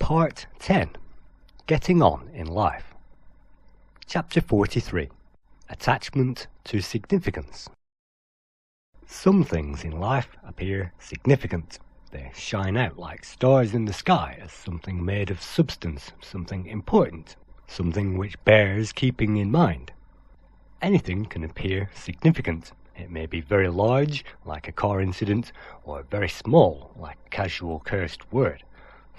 Part 10. Getting On in Life. Chapter 43. Attachment to Significance. Some things in life appear significant. They shine out like stars in the sky as something made of substance, something important, something which bears keeping in mind. Anything can appear significant. It may be very large, like a car incident, or very small, like a casual cursed word.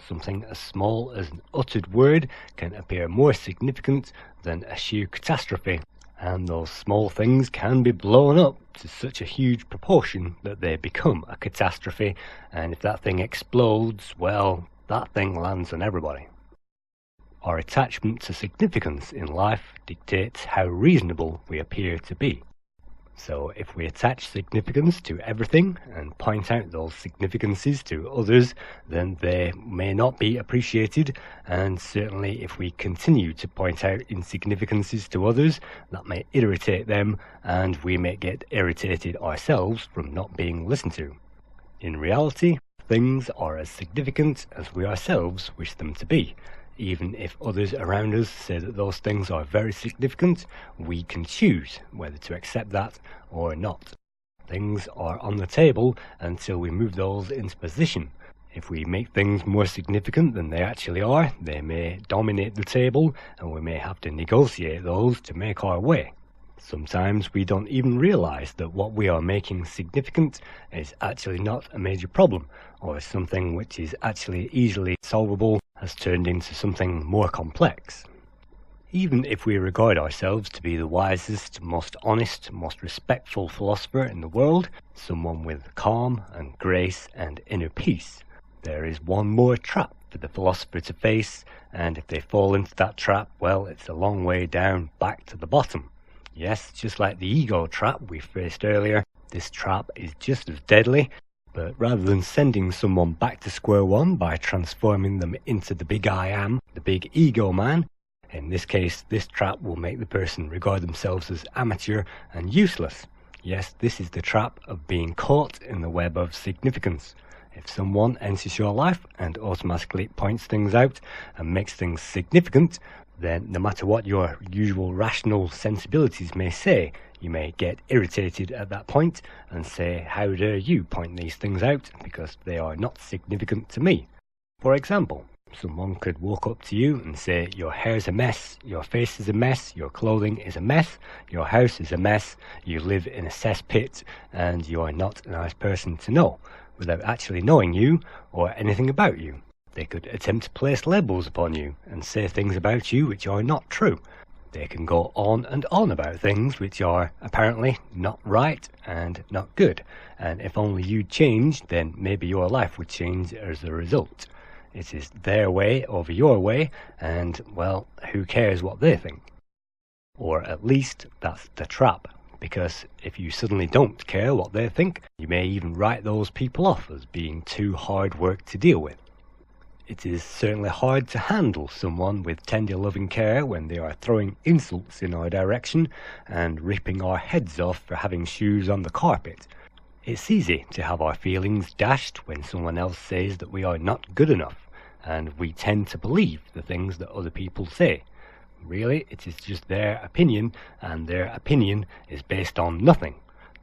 Something as small as an uttered word can appear more significant than a sheer catastrophe, and those small things can be blown up to such a huge proportion that they become a catastrophe, and if that thing explodes, well, that thing lands on everybody. Our attachment to significance in life dictates how reasonable we appear to be. So if we attach significance to everything and point out those significances to others, then they may not be appreciated, and certainly if we continue to point out insignificances to others, that may irritate them, and we may get irritated ourselves from not being listened to. In reality, things are as significant as we ourselves wish them to be. Even if others around us say that those things are very significant, we can choose whether to accept that or not. Things are on the table until we move those into position. If we make things more significant than they actually are, they may dominate the table, and we may have to negotiate those to make our way. Sometimes we don't even realize that what we are making significant is actually not a major problem, or something which is actually easily solvable has turned into something more complex. Even if we regard ourselves to be the wisest, most honest, most respectful philosopher in the world, someone with calm and grace and inner peace, there is one more trap for the philosopher to face, and if they fall into that trap, well, it's a long way down back to the bottom. Yes, just like the ego trap we faced earlier, this trap is just as deadly, but rather than sending someone back to square one by transforming them into the big I am, the big ego man, in this case, this trap will make the person regard themselves as amateur and useless. Yes, this is the trap of being caught in the web of significance. If someone enters your life and automatically points things out and makes things significant, then no matter what your usual rational sensibilities may say, you may get irritated at that point and say, how dare you point these things out because they are not significant to me. For example, someone could walk up to you and say, your hair's a mess, your face is a mess, your clothing is a mess, your house is a mess, you live in a cesspit, and you are not a nice person to know, without actually knowing you or anything about you. They could attempt to place labels upon you and say things about you which are not true. They can go on and on about things which are apparently not right and not good, and if only you'd changed, then maybe your life would change as a result. It is their way over your way, and, well, who cares what they think? Or at least that's the trap, because if you suddenly don't care what they think, you may even write those people off as being too hard work to deal with. It is certainly hard to handle someone with tender loving care when they are throwing insults in our direction and ripping our heads off for having shoes on the carpet. It's easy to have our feelings dashed when someone else says that we are not good enough, and we tend to believe the things that other people say. Really, it is just their opinion, and their opinion is based on nothing.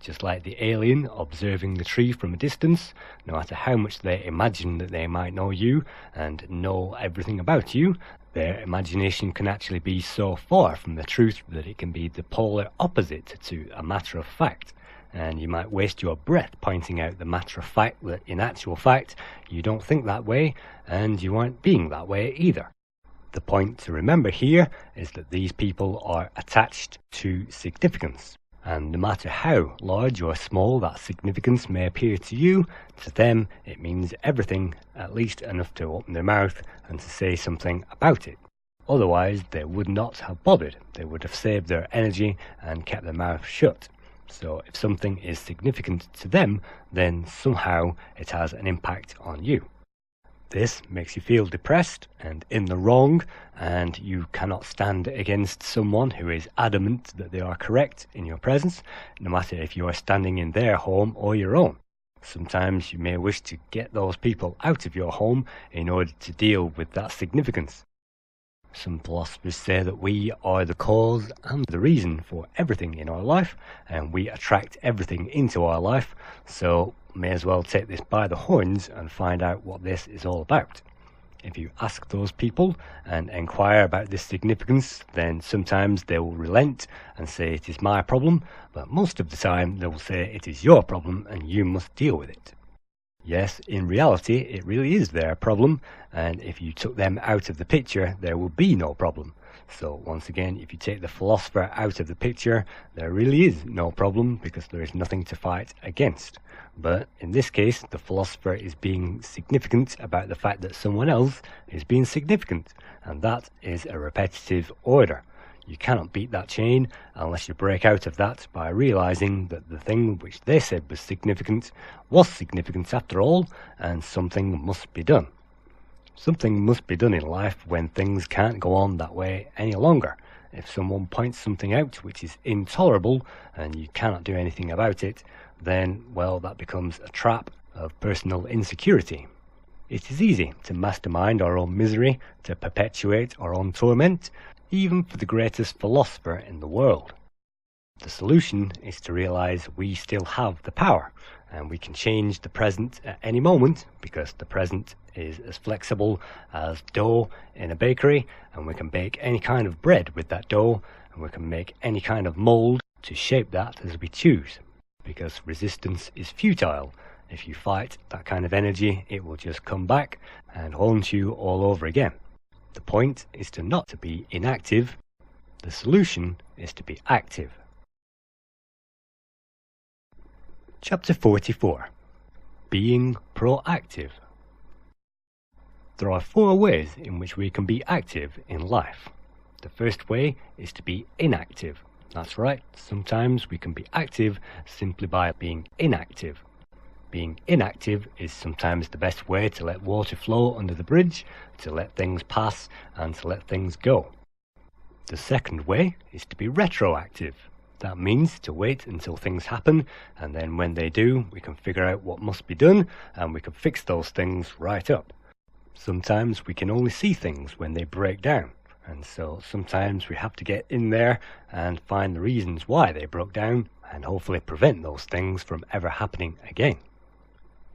Just like the alien observing the tree from a distance, no matter how much they imagine that they might know you and know everything about you, their imagination can actually be so far from the truth that it can be the polar opposite to a matter of fact. And you might waste your breath pointing out the matter of fact that in actual fact you don't think that way, and you aren't being that way either. The point to remember here is that these people are attached to significance. And no matter how large or small that significance may appear to you, to them it means everything, at least enough to open their mouth and to say something about it. Otherwise they would not have bothered. They would have saved their energy and kept their mouth shut. So if something is significant to them, then somehow it has an impact on you. This makes you feel depressed and in the wrong, and you cannot stand against someone who is adamant that they are correct in your presence, no matter if you are standing in their home or your own. Sometimes you may wish to get those people out of your home in order to deal with that significance. Some philosophers say that we are the cause and the reason for everything in our life, and we attract everything into our life, so may as well take this by the horns and find out what this is all about. If you ask those people and inquire about this significance, then sometimes they will relent and say it is my problem, but most of the time they will say it is your problem and you must deal with it. Yes, in reality, it really is their problem, and if you took them out of the picture, there would be no problem. So once again, if you take the philosopher out of the picture, there really is no problem because there is nothing to fight against. But in this case, the philosopher is being significant about the fact that someone else is being significant, and that is a repetitive order. You cannot beat that chain unless you break out of that by realizing that the thing which they said was significant after all, and something must be done. Something must be done in life when things can't go on that way any longer. If someone points something out which is intolerable and you cannot do anything about it, then, well, that becomes a trap of personal insecurity. It is easy to mastermind our own misery, to perpetuate our own torment, even for the greatest philosopher in the world. The solution is to realize we still have the power, and we can change the present at any moment, because the present is as flexible as dough in a bakery, and we can bake any kind of bread with that dough, and we can make any kind of mold to shape that as we choose, because resistance is futile. If you fight that kind of energy, it will just come back and haunt you all over again. The point is to not to be inactive. The solution is to be active. Chapter 44. Being proactive. There are 4 ways in which we can be active in life. The first way is to be inactive. That's right, sometimes we can be active simply by being inactive. Being inactive is sometimes the best way to let water flow under the bridge, to let things pass and to let things go. The second way is to be retroactive. That means to wait until things happen, and then when they do, we can figure out what must be done and we can fix those things right up. Sometimes we can only see things when they break down, and so sometimes we have to get in there and find the reasons why they broke down and hopefully prevent those things from ever happening again.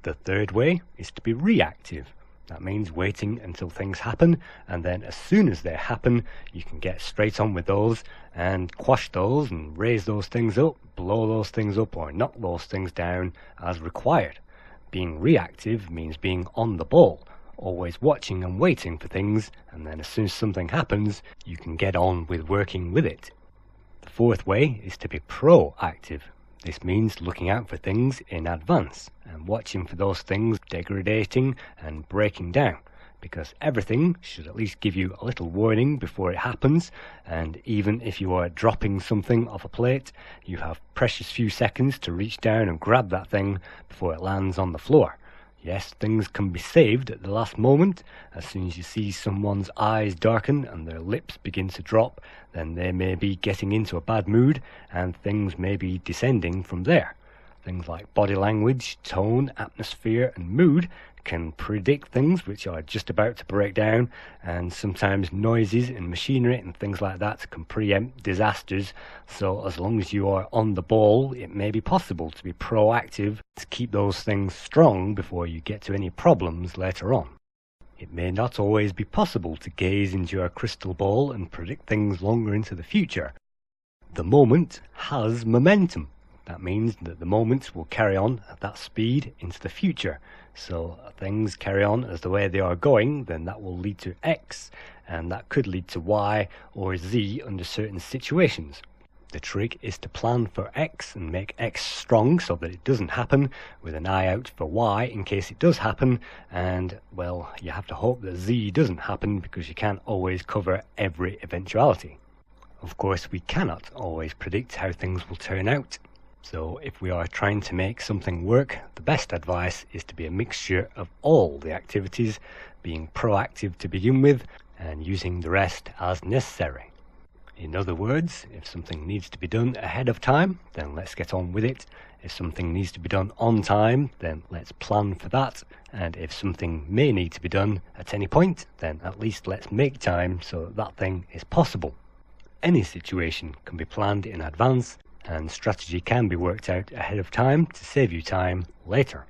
The third way is to be reactive. That means waiting until things happen, and then as soon as they happen, you can get straight on with those and quash those and raise those things up, blow those things up, or knock those things down as required. Being reactive means being on the ball, always watching and waiting for things, and then as soon as something happens, you can get on with working with it. The fourth way is to be proactive. This means looking out for things in advance and watching for those things degrading and breaking down, because everything should at least give you a little warning before it happens, and even if you are dropping something off a plate, you have precious few seconds to reach down and grab that thing before it lands on the floor. Yes, things can be saved at the last moment. As soon as you see someone's eyes darken and their lips begin to drop, then they may be getting into a bad mood and things may be descending from there. Things like body language, tone, atmosphere and mood can predict things which are just about to break down, and sometimes noises and machinery and things like that can preempt disasters. So as long as you are on the ball, it may be possible to be proactive to keep those things strong before you get to any problems later on. It may not always be possible to gaze into your crystal ball and predict things longer into the future. The moment has momentum. That means that the moment will carry on at that speed into the future. So things carry on as the way they are going, then that will lead to X, and that could lead to Y or Z under certain situations. The trick is to plan for X and make X strong so that it doesn't happen, with an eye out for Y in case it does happen, and, well, you have to hope that Z doesn't happen because you can't always cover every eventuality. Of course, we cannot always predict how things will turn out. So if we are trying to make something work, the best advice is to be a mixture of all the activities, being proactive to begin with and using the rest as necessary. In other words, if something needs to be done ahead of time, then let's get on with it, If something needs to be done on time, then let's plan for that. And if something may need to be done at any point, then at least let's make time so that thing is possible. Any situation can be planned in advance, and strategy can be worked out ahead of time to save you time later.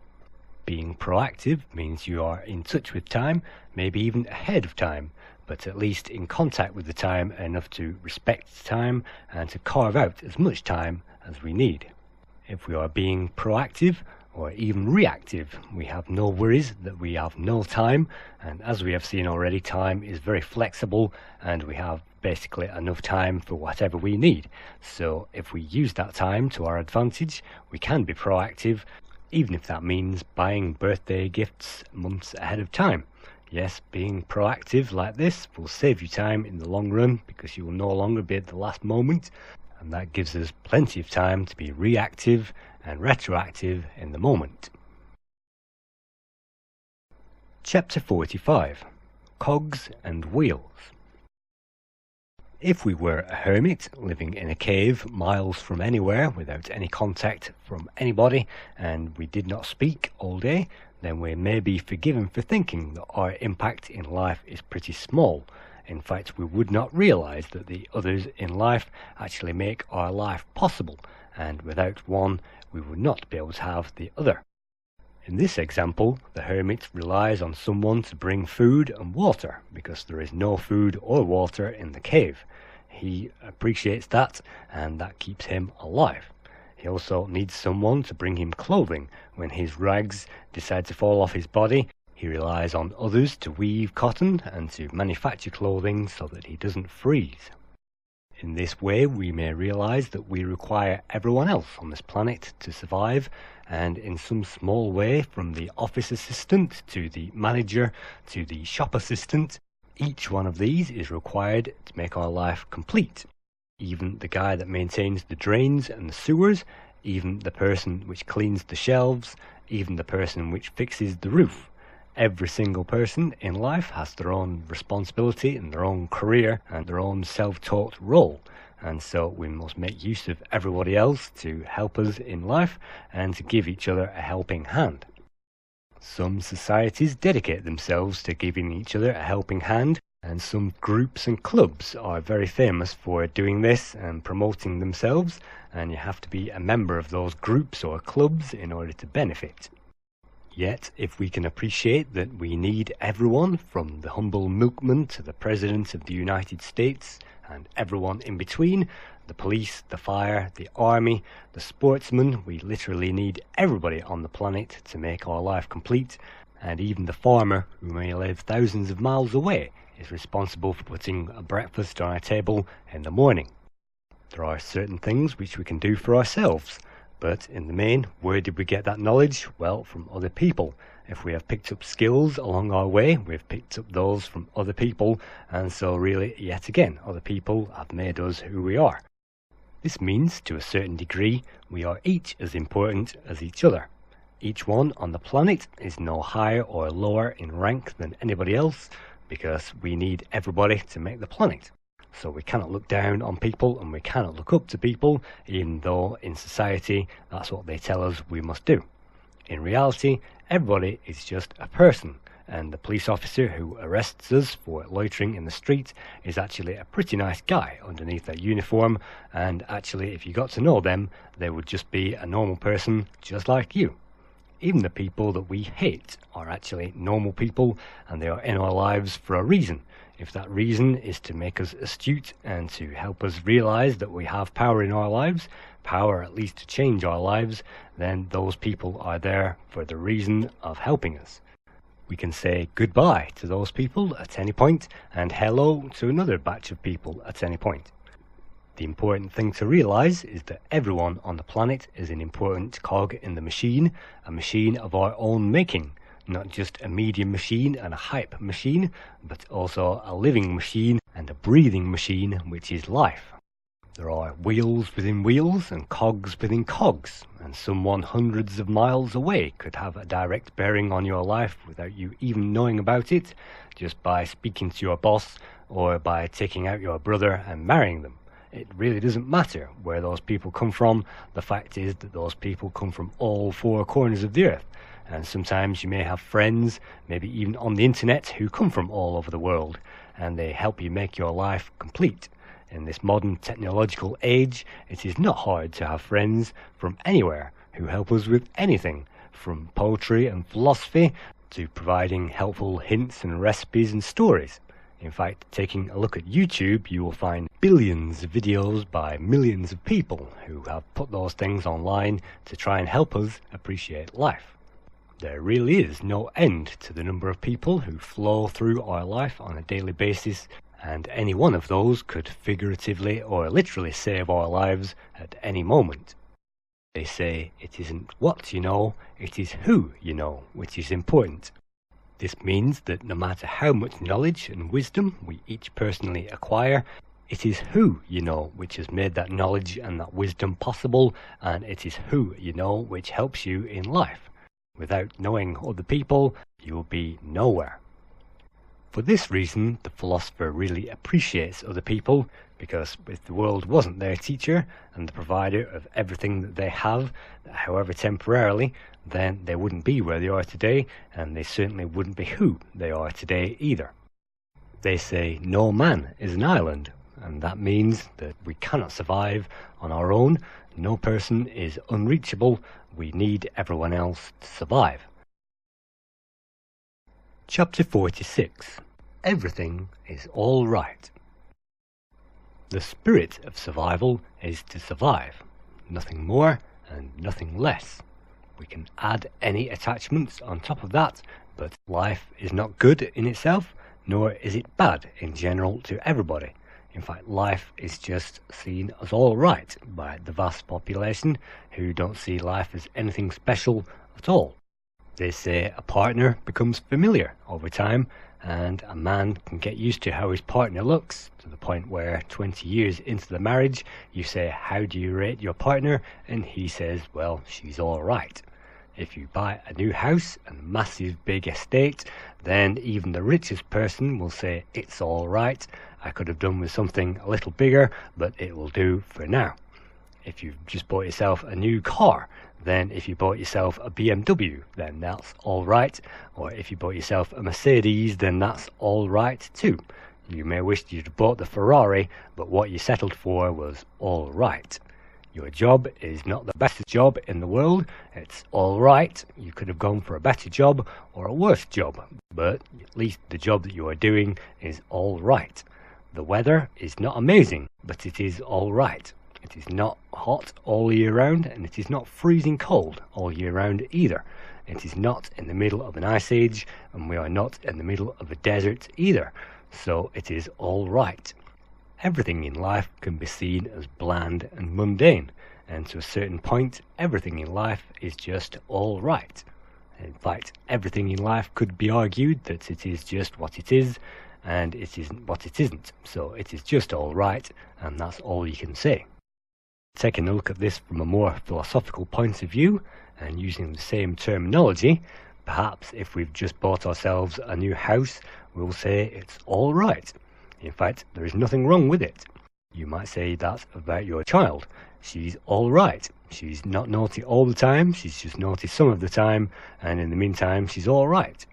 Being proactive means you are in touch with time, maybe even ahead of time, but at least in contact with the time enough to respect time and to carve out as much time as we need. If we are being proactive or even reactive, we have no worries that we have no time, and as we have seen already, time is very flexible and we have basically enough time for whatever we need. So if we use that time to our advantage, we can be proactive, even if that means buying birthday gifts months ahead of time. Yes, being proactive like this will save you time in the long run because you will no longer be at the last moment, and that gives us plenty of time to be reactive and retroactive in the moment. Chapter 45. Cogs and Wheels. If we were a hermit living in a cave miles from anywhere without any contact from anybody, and we did not speak all day, then we may be forgiven for thinking that our impact in life is pretty small. In fact, we would not realize that the others in life actually make our life possible, and without one, we would not be able to have the other. In this example, the hermit relies on someone to bring food and water because there is no food or water in the cave. He appreciates that, and that keeps him alive. He also needs someone to bring him clothing. When his rags decide to fall off his body, he relies on others to weave cotton and to manufacture clothing so that he doesn't freeze. In this way, we may realize that we require everyone else on this planet to survive, and in some small way, from the office assistant to the manager to the shop assistant, each one of these is required to make our life complete. Even the guy that maintains the drains and the sewers, even the person which cleans the shelves, even the person which fixes the roof. Every single person in life has their own responsibility and their own career and their own self-taught role, and so we must make use of everybody else to help us in life and to give each other a helping hand. Some societies dedicate themselves to giving each other a helping hand, and some groups and clubs are very famous for doing this and promoting themselves, and you have to be a member of those groups or clubs in order to benefit. Yet, if we can appreciate that we need everyone, from the humble milkman to the President of the United States, and everyone in between, the police, the fire, the army, the sportsman, we literally need everybody on the planet to make our life complete, and even the farmer, who may live thousands of miles away, is responsible for putting a breakfast on our table in the morning. There are certain things which we can do for ourselves, but in the main, where did we get that knowledge? Well, from other people. If we have picked up skills along our way, we've picked up those from other people, and so really, yet again, other people have made us who we are. This means, to a certain degree, we are each as important as each other. Each one on the planet is no higher or lower in rank than anybody else, because we need everybody to make the planet. So we cannot look down on people and we cannot look up to people, even though in society that's what they tell us we must do. In reality, everybody is just a person, and the police officer who arrests us for loitering in the street is actually a pretty nice guy underneath their uniform, and actually if you got to know them, they would just be a normal person just like you. Even the people that we hate are actually normal people, and they are in our lives for a reason. If that reason is to make us astute and to help us realize that we have power in our lives, power at least to change our lives, then those people are there for the reason of helping us. We can say goodbye to those people at any point and hello to another batch of people at any point. The important thing to realize is that everyone on the planet is an important cog in the machine, a machine of our own making. Not just a medium machine and a hype machine, but also a living machine and a breathing machine, which is life. There are wheels within wheels and cogs within cogs, and someone hundreds of miles away could have a direct bearing on your life without you even knowing about it, just by speaking to your boss or by taking out your brother and marrying them. It really doesn't matter where those people come from. The fact is that those people come from all four corners of the earth. And sometimes you may have friends, maybe even on the internet, who come from all over the world, and they help you make your life complete. In this modern technological age, it is not hard to have friends from anywhere who help us with anything, from poetry and philosophy to providing helpful hints and recipes and stories. In fact, taking a look at YouTube, you will find billions of videos by millions of people who have put those things online to try and help us appreciate life. There really is no end to the number of people who flow through our life on a daily basis, and any one of those could figuratively or literally save our lives at any moment. They say it isn't what you know, it is who you know, which is important. This means that no matter how much knowledge and wisdom we each personally acquire, it is who you know which has made that knowledge and that wisdom possible, and it is who you know which helps you in life. Without knowing other people, you will be nowhere. For this reason, the philosopher really appreciates other people, because if the world wasn't their teacher and the provider of everything that they have, however temporarily, then they wouldn't be where they are today, and they certainly wouldn't be who they are today either. They say no man is an island, and that means that we cannot survive on our own. No person is unreachable. We need everyone else to survive. Chapter 46. Everything is all right. The spirit of survival is to survive, nothing more and nothing less. We can add any attachments on top of that, but life is not good in itself, nor is it bad in general to everybody. In fact, life is just seen as all right by the vast population who don't see life as anything special at all. They say a partner becomes familiar over time, and a man can get used to how his partner looks, to the point where 20 years into the marriage you say, how do you rate your partner? And he says, well, she's all right. If you buy a new house and a massive big estate, then even the richest person will say, it's all right. I could have done with something a little bigger, but it will do for now. If you've just bought yourself a new car, then if you bought yourself a BMW, then that's all right. Or if you bought yourself a Mercedes, then that's all right too. You may wish you'd bought the Ferrari, but what you settled for was all right. Your job is not the best job in the world. It's all right. You could have gone for a better job or a worse job, but at least the job that you are doing is all right. The weather is not amazing, but it is all right. It is not hot all year round, and it is not freezing cold all year round either. It is not in the middle of an ice age, and we are not in the middle of a desert either. So it is all right. Everything in life can be seen as bland and mundane, and to a certain point, everything in life is just all right. In fact, everything in life could be argued that it is just what it is, and it isn't what it isn't. So it is just all right, and that's all you can say. Taking a look at this from a more philosophical point of view, and using the same terminology, perhaps if we've just bought ourselves a new house, we'll say it's all right. In fact, there is nothing wrong with it. You might say that about your child. She's all right. She's not naughty all the time, she's just naughty some of the time, and in the meantime she's all right.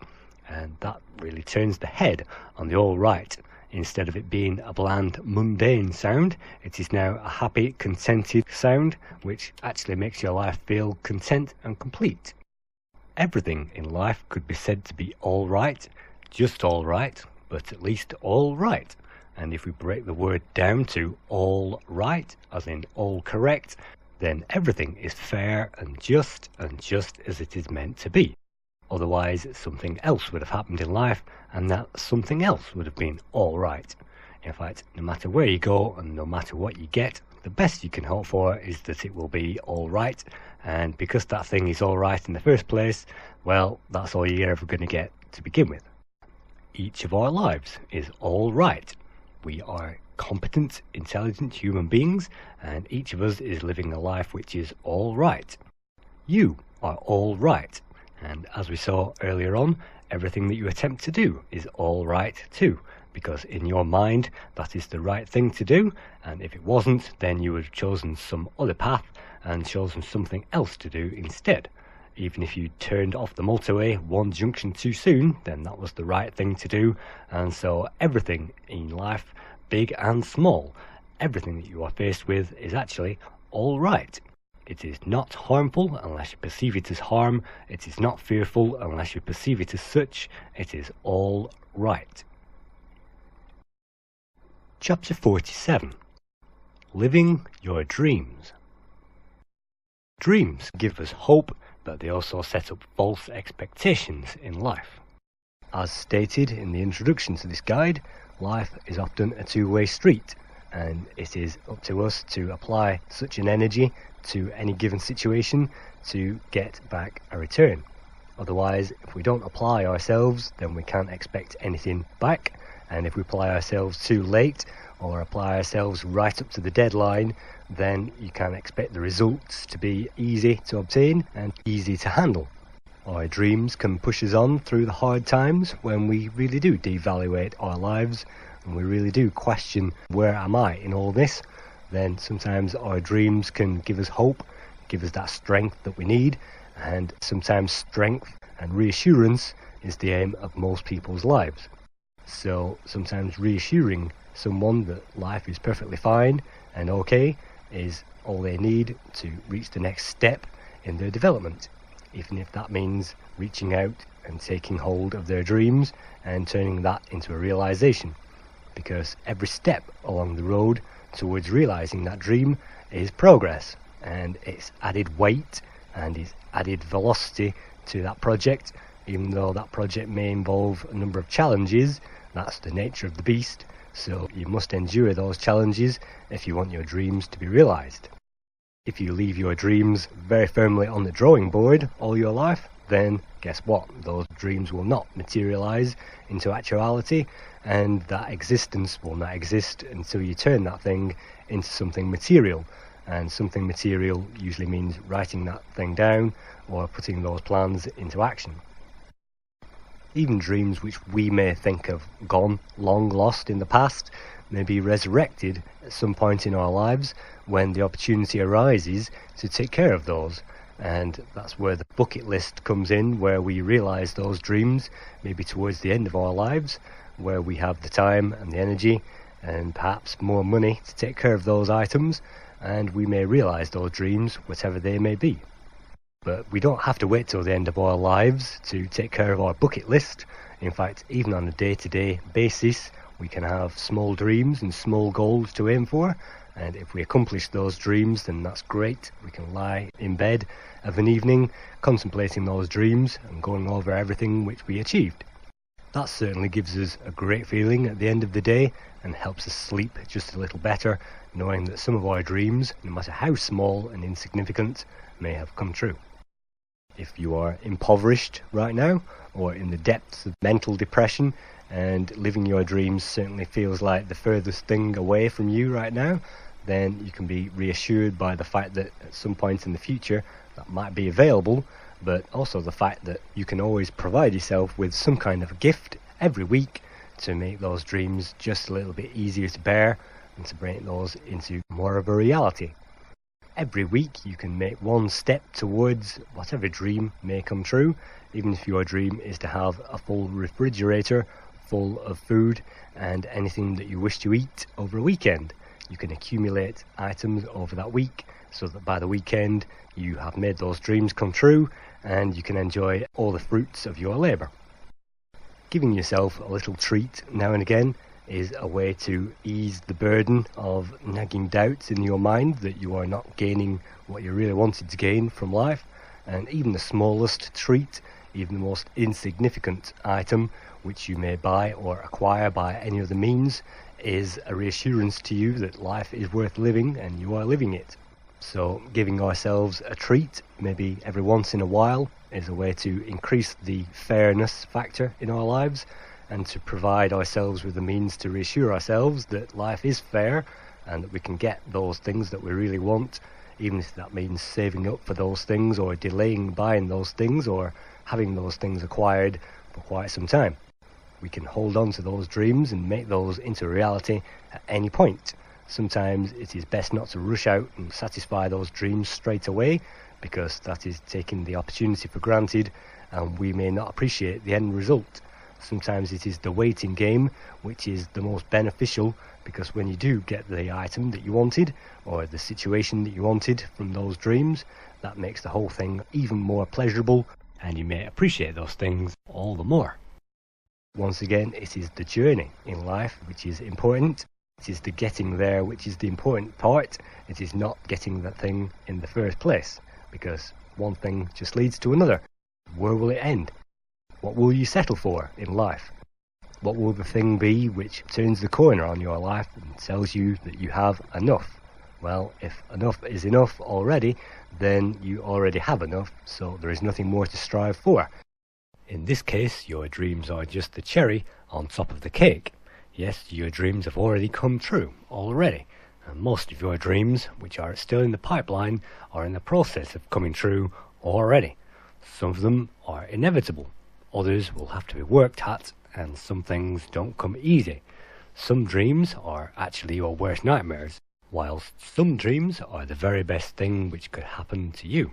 And that really turns the head on the all right. Instead of it being a bland, mundane sound, it is now a happy, contented sound, which actually makes your life feel content and complete. Everything in life could be said to be all right, just all right, but at least all right. And if we break the word down to all right, as in all correct, then everything is fair and just as it is meant to be. Otherwise, something else would have happened in life, and that something else would have been all right. In fact, no matter where you go and no matter what you get, the best you can hope for is that it will be all right. And because that thing is all right in the first place, well, that's all you're ever going to get to begin with. Each of our lives is all right. We are competent, intelligent human beings, and each of us is living a life which is all right. You are all right. And as we saw earlier on, everything that you attempt to do is all right too, because in your mind that is the right thing to do, and if it wasn't, then you would have chosen some other path and chosen something else to do instead. Even if you turned off the motorway one junction too soon, then that was the right thing to do. And so everything in life, big and small, everything that you are faced with is actually all right. It is not harmful unless you perceive it as harm. It is not fearful unless you perceive it as such. It is all right. Chapter 47. Living your dreams. Dreams give us hope, but they also set up false expectations in life. As stated in the introduction to this guide, life is often a two-way street, and it is up to us to apply such an energy to any given situation to get back a return. Otherwise, if we don't apply ourselves, then we can't expect anything back, and if we apply ourselves too late or apply ourselves right up to the deadline, then you can't expect the results to be easy to obtain and easy to handle. Our dreams can push us on through the hard times when we really do devaluate our lives and we really do question, where am I in all this? Then sometimes our dreams can give us hope, give us that strength that we need, and sometimes strength and reassurance is the aim of most people's lives. So sometimes reassuring someone that life is perfectly fine and okay is all they need to reach the next step in their development, even if that means reaching out and taking hold of their dreams and turning that into a realization, because every step along the road towards realizing that dream is progress, and it's added weight and it's added velocity to that project. Even though that project may involve a number of challenges, that's the nature of the beast, so you must endure those challenges if you want your dreams to be realized. If you leave your dreams very firmly on the drawing board all your life, then guess what? Those dreams will not materialize into actuality, and that existence will not exist until you turn that thing into something material. And something material usually means writing that thing down or putting those plans into action. Even dreams which we may think have gone long lost in the past may be resurrected at some point in our lives when the opportunity arises to take care of those. And that's where the bucket list comes in, where we realise those dreams maybe towards the end of our lives, where we have the time and the energy and perhaps more money to take care of those items, and we may realise those dreams, whatever they may be. But we don't have to wait till the end of our lives to take care of our bucket list. In fact, even on a day-to-day basis, we can have small dreams and small goals to aim for, and if we accomplish those dreams, then that's great. We can lie in bed of an evening contemplating those dreams and going over everything which we achieved. That certainly gives us a great feeling at the end of the day and helps us sleep just a little better, knowing that some of our dreams, no matter how small and insignificant, may have come true. If you are impoverished right now, or in the depths of mental depression, and living your dreams certainly feels like the furthest thing away from you right now, then you can be reassured by the fact that at some point in the future that might be available, but also the fact that you can always provide yourself with some kind of a gift every week to make those dreams just a little bit easier to bear and to bring those into more of a reality. Every week you can make one step towards whatever dream may come true, even if your dream is to have a full refrigerator full of food and anything that you wish to eat over a weekend. You can accumulate items over that week so that by the weekend you have made those dreams come true and you can enjoy all the fruits of your labour. Giving yourself a little treat now and again is a way to ease the burden of nagging doubts in your mind that you are not gaining what you really wanted to gain from life. And even the smallest treat, even the most insignificant item which you may buy or acquire by any other means, is a reassurance to you that life is worth living and you are living it. So giving ourselves a treat, maybe every once in a while, is a way to increase the fairness factor in our lives and to provide ourselves with the means to reassure ourselves that life is fair and that we can get those things that we really want, even if that means saving up for those things or delaying buying those things or having those things acquired for quite some time. We can hold on to those dreams and make those into reality at any point. Sometimes it is best not to rush out and satisfy those dreams straight away, because that is taking the opportunity for granted and we may not appreciate the end result. Sometimes it is the waiting game which is the most beneficial, because when you do get the item that you wanted or the situation that you wanted from those dreams, that makes the whole thing even more pleasurable and you may appreciate those things all the more. Once again, it is the journey in life which is important. It is the getting there which is the important part. It is not getting that thing in the first place, because one thing just leads to another. Where will it end? What will you settle for in life? What will the thing be which turns the corner on your life and tells you that you have enough? Well, if enough is enough already, then you already have enough, so there is nothing more to strive for. In this case, your dreams are just the cherry on top of the cake. Yes, your dreams have already come true already, and most of your dreams, which are still in the pipeline, are in the process of coming true already. Some of them are inevitable, others will have to be worked at, and some things don't come easy. Some dreams are actually your worst nightmares, whilst some dreams are the very best thing which could happen to you.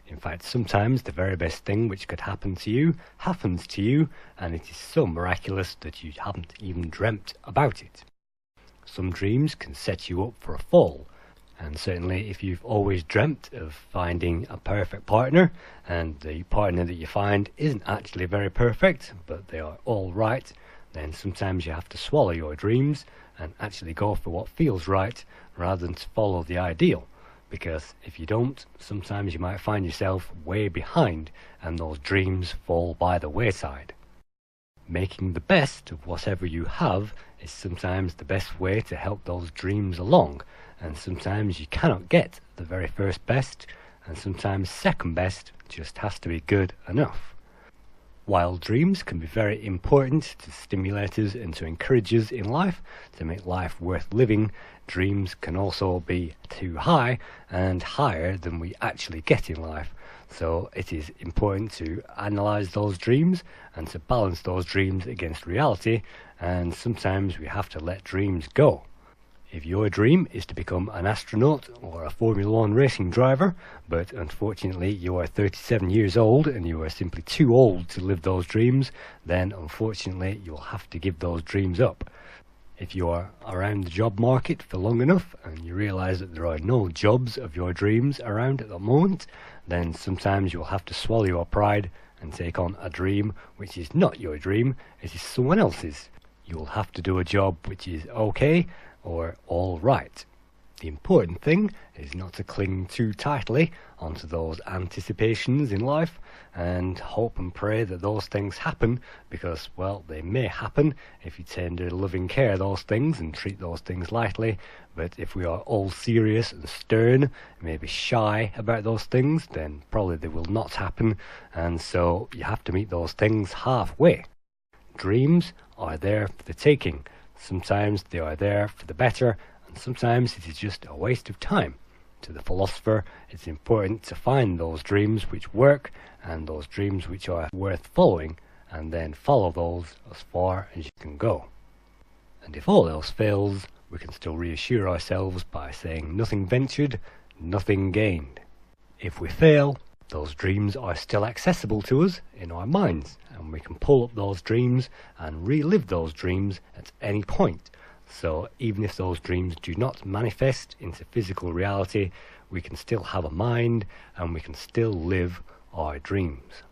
In fact, sometimes the very best thing which could happen to you happens to you, and it is so miraculous that you haven't even dreamt about it. Some dreams can set you up for a fall, and certainly if you've always dreamt of finding a perfect partner, and the partner that you find isn't actually very perfect, but they are all right, then sometimes you have to swallow your dreams and actually go for what feels right rather than to follow the ideal. Because if you don't, sometimes you might find yourself way behind and those dreams fall by the wayside. Making the best of whatever you have is sometimes the best way to help those dreams along, and sometimes you cannot get the very first best, and sometimes second best just has to be good enough. While dreams can be very important to stimulate us and to encourage us in life, to make life worth living, dreams can also be too high and higher than we actually get in life. So it is important to analyse those dreams and to balance those dreams against reality, and sometimes we have to let dreams go. If your dream is to become an astronaut or a Formula 1 racing driver, but unfortunately you are 37 years old and you are simply too old to live those dreams, then unfortunately you'll have to give those dreams up. If you are around the job market for long enough and you realise that there are no jobs of your dreams around at the moment, then sometimes you'll have to swallow your pride and take on a dream which is not your dream, it is someone else's. You'll have to do a job which is okay or all right. The important thing is not to cling too tightly onto those anticipations in life and hope and pray that those things happen, because, well, they may happen if you tend to loving care those things and treat those things lightly. But if we are all serious and stern, maybe shy about those things, then probably they will not happen, and so you have to meet those things halfway. Dreams are there for the taking. Sometimes they are there for the better, and sometimes it is just a waste of time. To the philosopher, it's important to find those dreams which work and those dreams which are worth following, and then follow those as far as you can go. And if all else fails, we can still reassure ourselves by saying nothing ventured, nothing gained. If we fail, those dreams are still accessible to us in our minds, and we can pull up those dreams and relive those dreams at any point. So even if those dreams do not manifest into physical reality, we can still have a mind and we can still live our dreams.